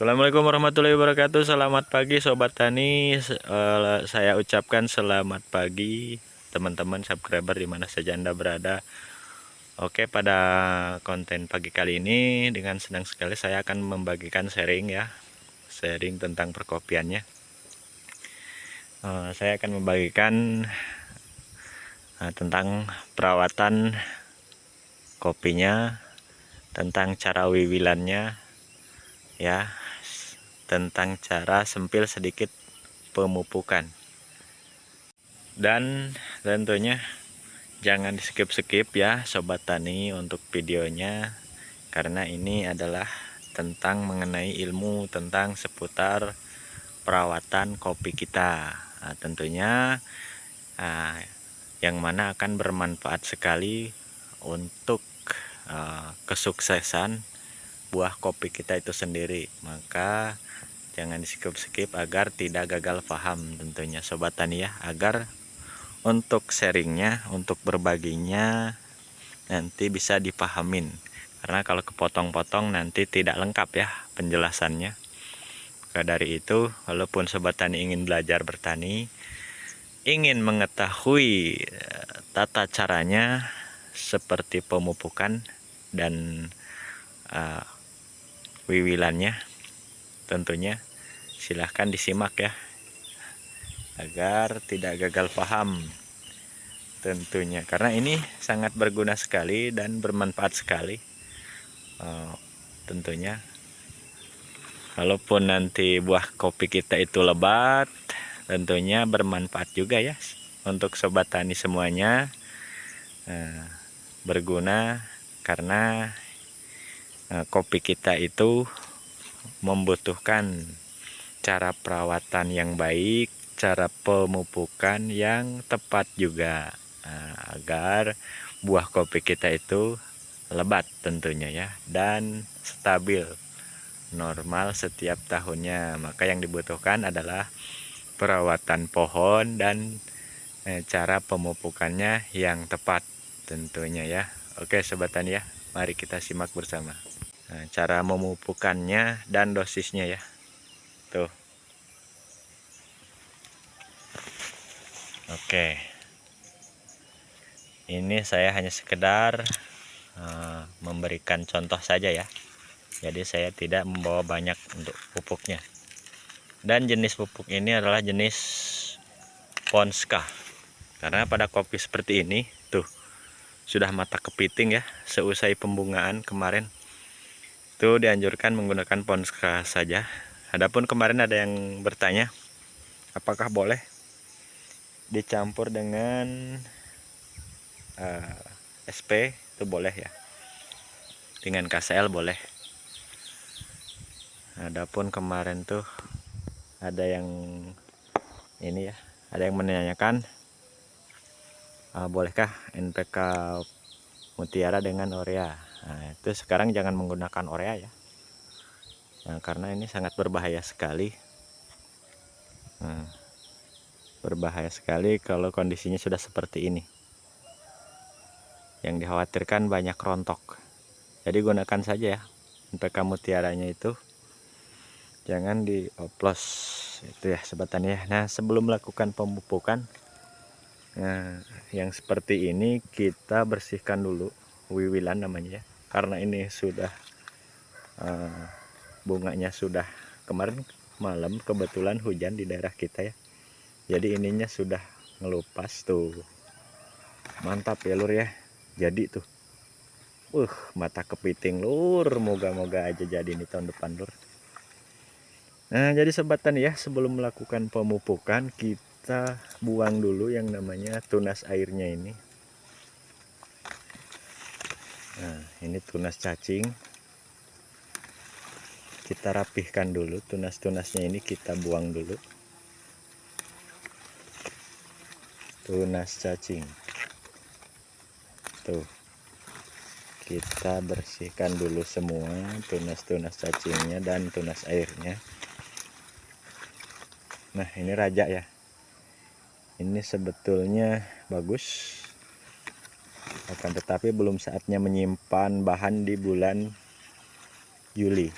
Assalamualaikum warahmatullahi wabarakatuh. Selamat pagi Sobat Tani. Saya ucapkan selamat pagi teman-teman subscriber di mana saja Anda berada. Oke, pada konten pagi kali ini dengan senang sekali saya akan membagikan sharing ya. Sharing tentang perkopiannya. Saya akan membagikan tentang perawatan kopinya, tentang cara wiwilannya ya, tentang cara sempil sedikit pemupukan, dan tentunya jangan di skip ya Sobat Tani untuk videonya, karena ini adalah tentang mengenai ilmu tentang seputar perawatan kopi kita. Tentunya yang mana akan bermanfaat sekali untuk kesuksesan buah kopi kita itu sendiri. Maka jangan di skip agar tidak gagal paham tentunya Sobat Tani ya, agar untuk sharingnya, untuk berbaginya nanti bisa dipahamin. Karena kalau kepotong-potong nanti tidak lengkap ya penjelasannya. Maka dari itu, walaupun Sobat Tani ingin belajar bertani, ingin mengetahui tata caranya seperti pemupukan dan wiwilannya, tentunya silahkan disimak ya, agar tidak gagal paham tentunya, karena ini sangat berguna sekali dan bermanfaat sekali. Tentunya walaupun nanti buah kopi kita itu lebat, tentunya bermanfaat juga ya untuk Sobat Tani semuanya. Berguna karena kopi kita itu membutuhkan cara perawatan yang baik, cara pemupukan yang tepat juga, agar buah kopi kita itu lebat tentunya ya, dan stabil normal setiap tahunnya. Maka yang dibutuhkan adalah perawatan pohon dan cara pemupukannya yang tepat tentunya ya. Oke Sobat Tani ya, mari kita simak bersama cara memupukannya dan dosisnya ya. Tuh. Oke, ini saya hanya sekedar memberikan contoh saja ya. Jadi saya tidak membawa banyak untuk pupuknya. Dan jenis pupuk ini adalah jenis Ponska. Karena pada kopi seperti ini tuh sudah mata kepiting ya, seusai pembungaan kemarin itu dianjurkan menggunakan Ponska saja. Adapun kemarin ada yang bertanya apakah boleh dicampur dengan SP, itu boleh ya, dengan KCL boleh. Adapun kemarin tuh ada yang ini ya, ada yang menanyakan bolehkah NPK Mutiara dengan Urea. Nah, itu sekarang jangan menggunakan Urea ya, karena ini sangat berbahaya sekali. Berbahaya sekali kalau kondisinya sudah seperti ini. Yang dikhawatirkan banyak rontok. Jadi gunakan saja ya NPK Mutiaranya itu, jangan dioplos itu ya Sobat Tani ya. Nah, sebelum melakukan pemupukan, yang seperti ini kita bersihkan dulu wiwilan namanya ya, karena ini sudah bunganya sudah, kemarin malam kebetulan hujan di daerah kita ya, jadi ininya sudah ngelupas tuh. Mantap ya lur ya, jadi tuh mata kepiting lur, moga-moga aja jadi nih tahun depan lur. Nah, jadi Sobat Tani ya, sebelum melakukan pemupukan kita buang dulu yang namanya tunas airnya ini. Nah, ini tunas cacing. Kita rapihkan dulu tunas-tunasnya, ini kita buang dulu. Tunas cacing. Tuh. Kita bersihkan dulu semua tunas-tunas cacingnya dan tunas airnya. Nah, ini raja ya. Ini sebetulnya bagus. Akan tetapi belum saatnya menyimpan bahan di bulan Juli.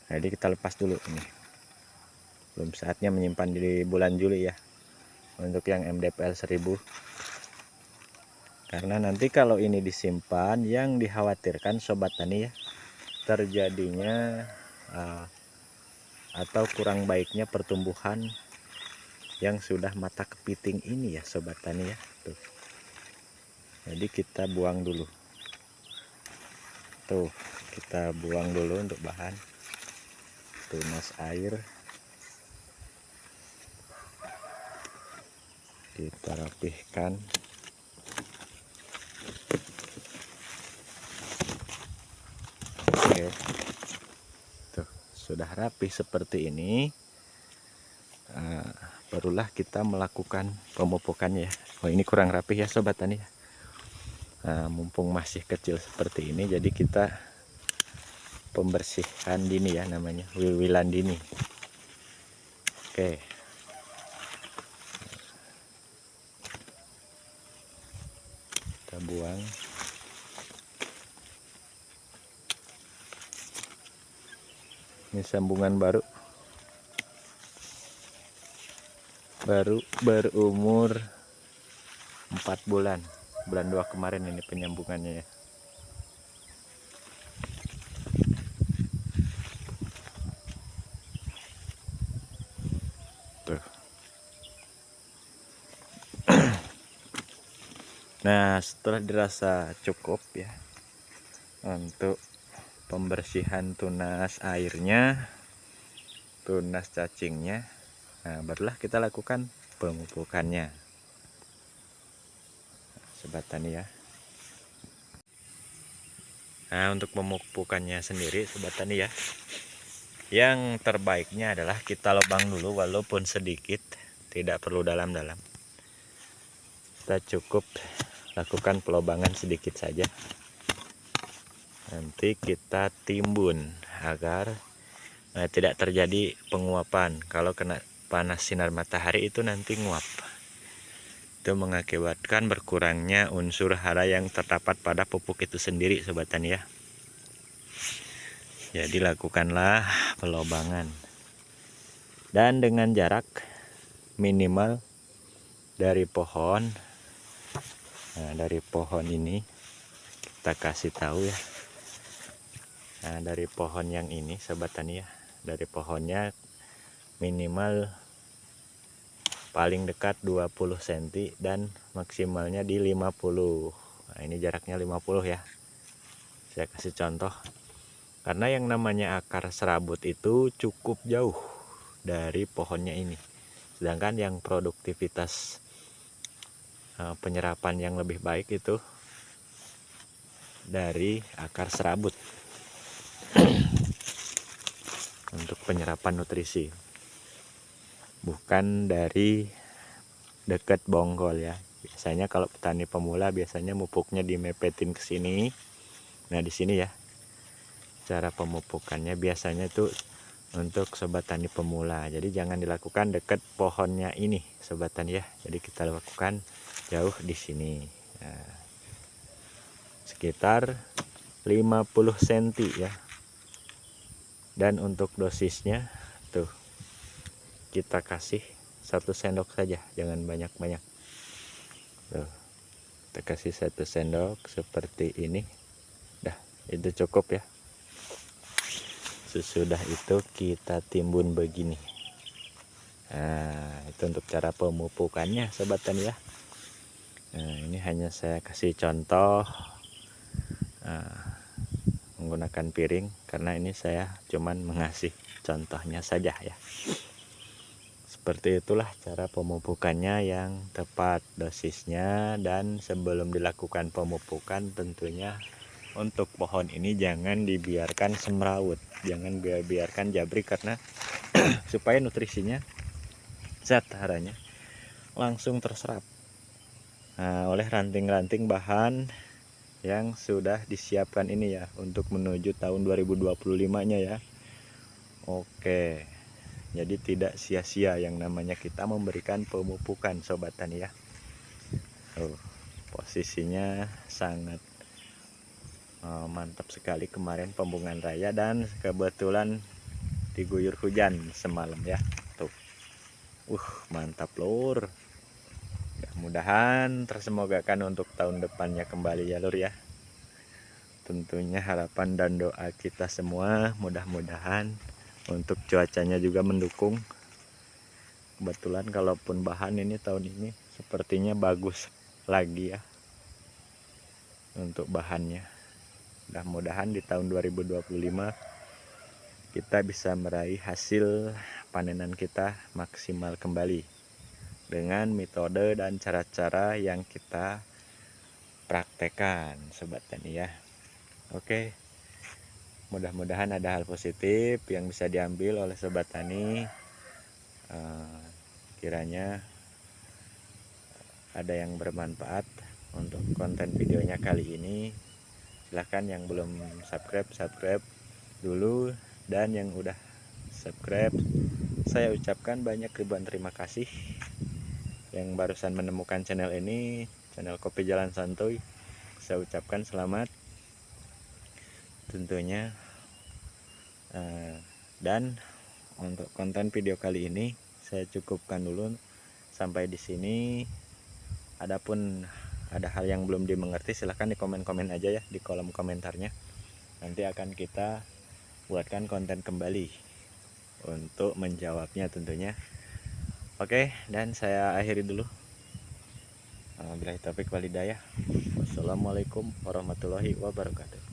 Jadi kita lepas dulu ini. Belum saatnya menyimpan di bulan Juli ya, untuk yang MDPL 1000. Karena nanti kalau ini disimpan, yang dikhawatirkan sobat tani ya, terjadinya atau kurang baiknya pertumbuhan yang sudah mata kepiting ini ya sobat tani ya. Tuh. Jadi kita buang dulu. Tuh, kita buang dulu untuk bahan. Tunas air. Kita rapihkan. Oke. Tuh, sudah rapih seperti ini. Barulah kita melakukan pemupukannya ya. Oh, ini kurang rapih ya sobat tani ya. Mumpung masih kecil seperti ini, jadi kita pembersihan dini ya, namanya wiwilan dini. Oke, kita buang. Ini sambungan baru berumur 4 bulan 2 kemarin ini penyambungannya ya. Tuh. Nah, setelah dirasa cukup ya untuk pembersihan tunas airnya, tunas cacingnya, nah barulah kita lakukan pemupukannya sobat tani ya. Nah, untuk pemupukannya sendiri sobat tani ya, yang terbaiknya adalah kita lubang dulu walaupun sedikit, tidak perlu dalam-dalam. Kita cukup lakukan pelobangan sedikit saja. Nanti kita timbun agar tidak terjadi penguapan. Kalau kena panas sinar matahari itu nanti nguap. Itu mengakibatkan berkurangnya unsur hara yang terdapat pada pupuk itu sendiri sobat tani ya. Jadi lakukanlah pelobangan. Dan dengan jarak minimal dari pohon. Nah, dari pohon ini kita kasih tahu ya. Nah, dari pohon yang ini sobat tani ya, dari pohonnya minimal paling dekat 20 cm dan maksimalnya di 50. Nah, ini jaraknya 50 ya. Saya kasih contoh. Karena yang namanya akar serabut itu cukup jauh dari pohonnya ini. Sedangkan yang produktivitas penyerapan yang lebih baik itu dari akar serabut. Untuk penyerapan nutrisi. Bukan dari dekat bonggol ya. Biasanya kalau petani pemula biasanya mupuknya dimepetin ke sini. Nah, di sini ya. Cara pemupukannya biasanya itu untuk sobat tani pemula. Jadi jangan dilakukan dekat pohonnya ini, sobat tani ya. Jadi kita lakukan jauh di sini. Nah, sekitar 50 cm ya. Dan untuk dosisnya tuh kita kasih 1 sendok saja, jangan banyak-banyak. Tuh, kita kasih 1 sendok seperti ini. Dah, itu cukup ya. Sesudah itu kita timbun begini. Nah, itu untuk cara pemupukannya sobat tani ya. Nah, ini hanya saya kasih contoh menggunakan piring karena ini saya cuman mengasih contohnya saja ya. Seperti itulah cara pemupukannya yang tepat dosisnya. Dan sebelum dilakukan pemupukan tentunya untuk pohon ini jangan dibiarkan semrawut, jangan biarkan jabrik karena supaya nutrisinya, zat haranya langsung terserap oleh ranting-ranting bahan yang sudah disiapkan ini ya untuk menuju tahun 2025-nya ya. Oke. Jadi tidak sia-sia yang namanya kita memberikan pemupukan sobat tani ya. Posisinya sangat mantap sekali kemarin pembungan raya, dan kebetulan diguyur hujan semalam ya. Tuh. Mantap lur. Mudah-mudahan tersemogakan untuk tahun depannya kembali ya lur ya. Tentunya harapan dan doa kita semua mudah-mudahan untuk cuacanya juga mendukung. Kebetulan kalaupun bahan ini tahun ini sepertinya bagus lagi ya untuk bahannya. Mudah-mudahan di tahun 2025 kita bisa meraih hasil panenan kita maksimal kembali dengan metode dan cara-cara yang kita praktekkan sobat tani ya. Oke, mudah-mudahan ada hal positif yang bisa diambil oleh sobat tani. Kiranya ada yang bermanfaat untuk konten videonya kali ini. Silahkan yang belum subscribe dulu, dan yang udah subscribe saya ucapkan banyak ribuan terima kasih. Yang barusan menemukan channel ini, channel Kopi Jalan Santuy, saya ucapkan selamat tentunya. Dan untuk konten video kali ini saya cukupkan dulu sampai di sini. Adapun ada hal yang belum dimengerti silahkan di komen-komen aja ya di kolom komentarnya. Nanti akan kita buatkan konten kembali untuk menjawabnya tentunya. Oke, dan saya akhiri dulu. Billahi taufik wal hidayah. Wassalamualaikum warahmatullahi wabarakatuh.